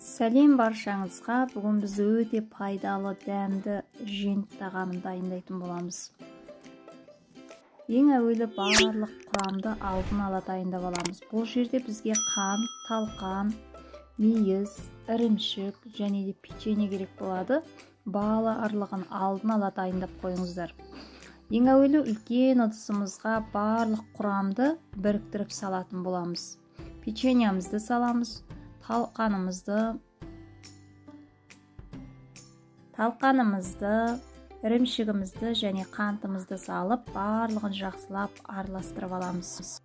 Сәлем баршаңызға. Бүгін біз өте пайдалы, дәмді жент тағамын дайындайтын боламыз. Ең әуелі барлық құрамды алдын ала дайындап аламыз. Бұл жерде бізге қант, талқан, мейіз, ірімшік және де печенье керек болады. Барлығын алдын ала дайындап қойыңыздар. Ең әуелі үлкен ыдысымызға барлық құрамды біріктіріп салатын боламыз. Печеньямызды саламыз. Талқанымызды, ірімшігімізді және қантымызды салып, барлығын жақсылап араластырып аламыз.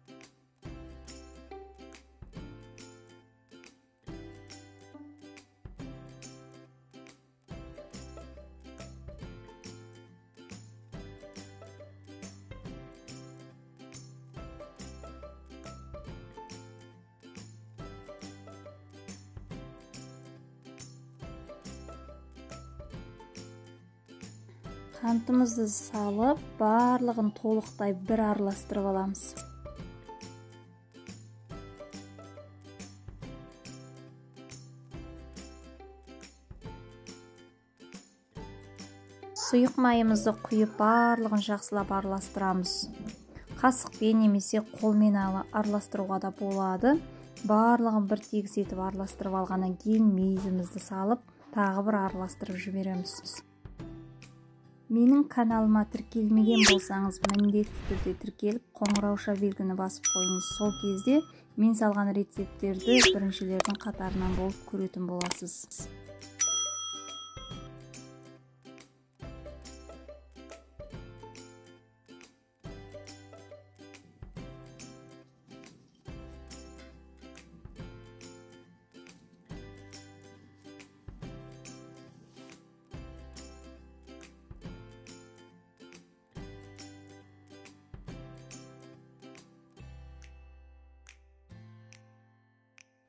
Қантымызды салып, барлығын толықтай бір араластырып аламыз. Сұйық майымызды құйып, барлығын жақсылап араластырамыз. Қасықпен немесе қолмен араластыруға да болады. Барлығын бір тегіс етіп араластырып алғаннан кейін мейізімізді салып, тағы бір араластырып жібереміз. Менің каналыма тіркелмеген болсаңыз, міндетті түрде тіркеліп, қоңырауша белгіні басып қойыңыз. Сол кезде мен салған рецепттерді біріншілердің қатарынан болып көретін боласыз.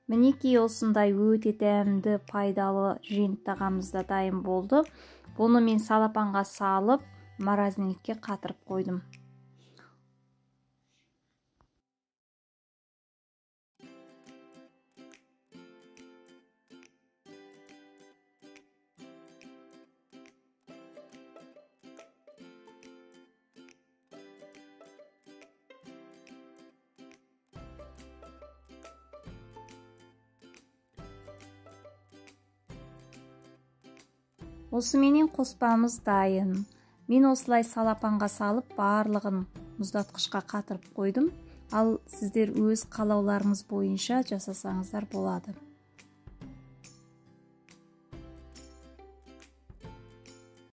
Мінекей осындай өте дәмді, пайдалы жент тағамымыз да дайын болды. Бұны мен салапанға салып, морозильникке қатырып қойдым. Осыменен қоспамыз дайын. Мен осылай салапанға салып, барлығын мұздатқышқа қатырып қойдым. Ал сіздер өз қалауларыңыз бойынша жасасаңыздар болады.